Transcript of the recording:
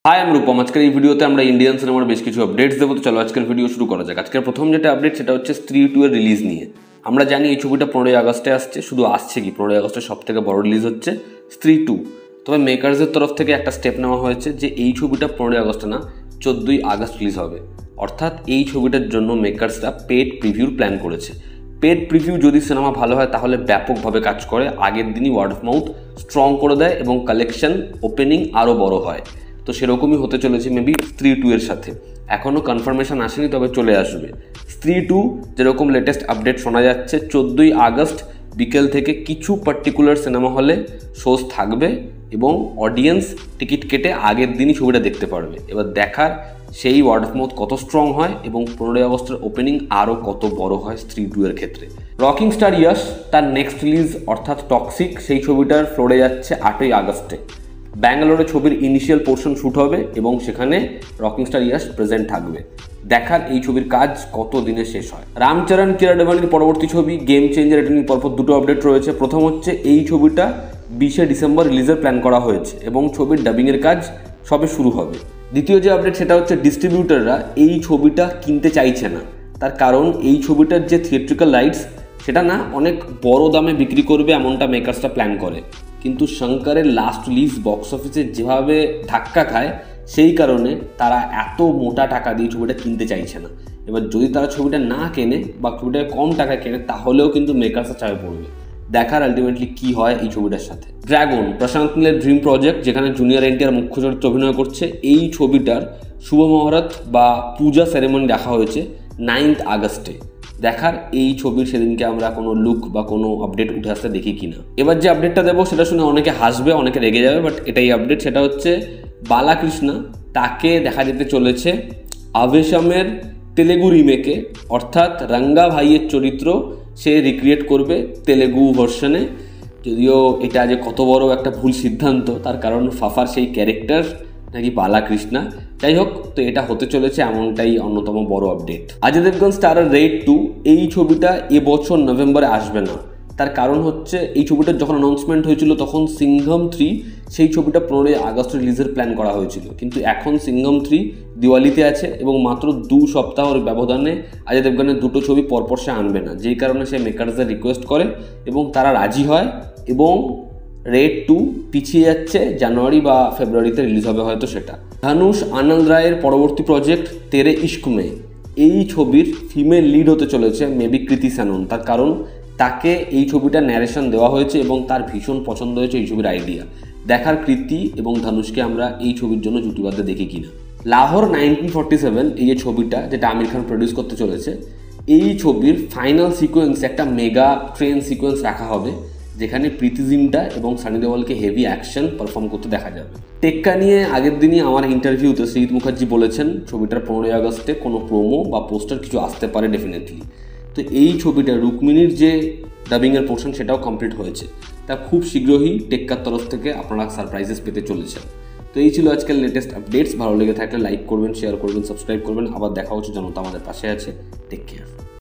High আমি রূপম। আজকের এই ভিডিওতে আমরা ইন্ডিয়ান সিনেমার বেশ কিছু আপডেটস দেবো। তো চলো আজকের ভিডিও শুরু করা যাক। আজকের প্রথম যেটা আপডেট সেটা হচ্ছে স্ত্রী 2 এর রিলিজ নিয়ে। আমরা জানি এই ছবিটা 15 আগস্টে আসছে। শুধু আসছে কি, 15 আগস্টে সব থেকে বড় রিলিজ হচ্ছে স্ত্রী 2। তবে মেকার্সের তরফ থেকে একটা স্টেপ নেওয়া হয়েছে যে এই ছবিটা 15 আগস্টে না 14 আগস্ট রিলিজ হবে। অর্থাৎ এই ছবিটার জন্য মেকার্সরা পেড প্রিভিউর প্ল্যান করেছে। পেড প্রিভিউ যদি সিনেমা ভালো হয় তাহলে ব্যাপকভাবে কাজ করে, আগের দিনই ওয়ার্ড অফ মাউথ স্ট্রং করে দেয় এবং কালেকশন ওপেনিং আরও বড় হয়। তো সেরকমই হতে চলেছে মেবি স্ত্রী 2 এর সাথে। এখনও কনফার্মেশন আসেনি, তবে চলে আসবে। স্ত্রী 2 যেরকম লেটেস্ট আপডেট শোনা যাচ্ছে 14 আগস্ট বিকেল থেকে কিছু পার্টিকুলার সিনেমা হলে শোজ থাকবে এবং অডিয়েন্স টিকিট কেটে আগের দিনই ছবিটা দেখতে পারবে। এবার দেখার সেই ওয়ার্ড অফ মাউথ কত স্ট্রং হয় এবং 15 আগস্টের ওপেনিং আরও কত বড় হয় স্ত্রী 2 এর ক্ষেত্রে। রকিং স্টার ইয়াশ তার নেক্সট রিলিজ অর্থাৎ টক্সিক, সেই ছবিটার ফ্লোরে যাচ্ছে 8 আগস্টে। ব্যাঙ্গালোরে ছবির ইনিশিয়াল পোর্শন শ্যুট হবে এবং সেখানে রকিং স্টার ইয়াশ প্রেজেন্ট থাকবে। দেখার এই ছবির কাজ কত দিনে শেষ হয়। রামচরণ কিরা ডেভানির পরবর্তী ছবি গেম চেঞ্জার, এটা নিয়ে পরপর দুটো আপডেট রয়েছে। প্রথম হচ্ছে এই ছবিটা 20 ডিসেম্বর রিলিজের প্ল্যান করা হয়েছে এবং ছবির ডাবিংয়ের কাজ সবে শুরু হবে। দ্বিতীয় যে আপডেট সেটা হচ্ছে ডিস্ট্রিবিউটাররা এই ছবিটা কিনতে চাইছে না। তার কারণ এই ছবিটার যে থিয়েট্রিক্যাল রাইটস সেটা না অনেক বড় দামে বিক্রি করবে এমনটা মেকার্সটা প্ল্যান করে। কিন্তু শঙ্করের লাস্ট রিলিজ বক্স অফিসে যেভাবে ধাক্কা খায় সেই কারণে তারা এত মোটা টাকা দিয়ে ছবিটা কিনতে চাইছে না। এবার যদি তারা ছবিটা না কেনে বা ছবিটা কম টাকায় কেনে তাহলেও কিন্তু মেকার্সরা চাপে পড়বে। দেখার আলটিমেটলি কি হয় এই ছবিটার সাথে। ড্রাগন প্রশান্ত নীলের ড্রিম প্রজেক্ট, যেখানে জুনিয়র এনটিআর মুখ্য চরিত্রে অভিনয় করছে। এই ছবিটার শুভ মুহূর্ত বা পূজা সেরেমনি রাখা হয়েছে 9 আগস্টে। দেখার এই ছবির সেদিনকে আমরা কোনো লুক বা কোনো আপডেট উঠে আসতে দেখি কিনা। এবার যে আপডেটটা দেবো সেটা শুনে অনেকে হাসবে, অনেকে রেগে যাবে, বাট এটাই আপডেট। সেটা হচ্ছে বালাকৃষ্ণ, তাকে দেখা যেতে চলেছে আভেশমের তেলেগু রিমেকে, অর্থাৎ রঙ্গা ভাইয়ের চরিত্র সে রিক্রিয়েট করবে তেলেগু ভার্সনে। যদিও এটা যে কত বড় একটা ভুল সিদ্ধান্ত, তার কারণ ফাফার সেই ক্যারেক্টার নাকি বালাকৃষ্ণা। যাই হোক, তো এটা হতে চলেছে এমনটাই অন্যতম বড় আপডেট। অজয় দেবগন স্টারের রেড 2, এই ছবিটা এবছর নভেম্বরে আসবে না। তার কারণ হচ্ছে এই ছবিটার যখন অ্যানাউন্সমেন্ট হয়েছিল তখন সিংঘম 3 সেই ছবিটা 15 আগস্ট রিলিজের প্ল্যান করা হয়েছিল। কিন্তু এখন সিংঘম 3 দিওয়ালিতে আছে এবং মাত্র 2 সপ্তাহের ব্যবধানে অজয় দেবগনের দুটো ছবি পরপর সে আনবে না, যেই কারণে সে মেকার্সদের রিকোয়েস্ট করে এবং তারা রাজি হয় এবং রেড 2 পিছিয়ে যাচ্ছে, জানুয়ারি বা ফেব্রুয়ারিতে রিলিজ হবে হয়তো সেটা। ধনুষ আনন্দ রায়ের পরবর্তী প্রজেক্ট তেরে ইশক মে, এই ছবির ফিমেল লিড হতে চলেছে মেবি কৃতি সেনন। তার কারণ তাকে এই ছবিটা ন্যারেশন দেওয়া হয়েছে এবং তার ভীষণ পছন্দ হয়েছে এই ছবির আইডিয়া। দেখার কৃতি এবং ধনুষকে আমরা এই ছবির জন্য জুটি বাঁধতে দেখি কিনা। লাহোর 1947, এই যে ছবিটা যেটা আমির খান প্রডিউস করতে চলেছে, এই ছবির ফাইনাল সিকোয়েন্স একটা মেগা ট্রেন সিকোয়েন্স রাখা হবে, যেখানে প্রীতি জিন্টা এবং সানি দেওয়ালকে হেভি অ্যাকশন পারফর্ম করতে দেখা যাবে। টেক্কা নিয়ে আগের দিনই আমার ইন্টারভিউতে শ্রীজিৎ মুখার্জি বলেছেন ছবিটার 15 আগস্টে কোনো প্রোমো বা পোস্টার কিছু আসতে পারে ডেফিনেটলি। তো এই ছবিটা রুক্মিণীর যে ডাবিংয়ের পোর্শন সেটাও কমপ্লিট হয়েছে। তা খুব শীঘ্রই টেক্কার তরফ থেকে আপনারা সারপ্রাইজেস পেতে চলেছেন। তো এই ছিল আজকের লেটেস্ট আপডেটস। ভালো লেগে থাকলে লাইক করবেন, শেয়ার করবেন, সাবস্ক্রাইব করবেন। আবার দেখা হচ্ছে, জনতা আমাদের পাশে আছে। Take care.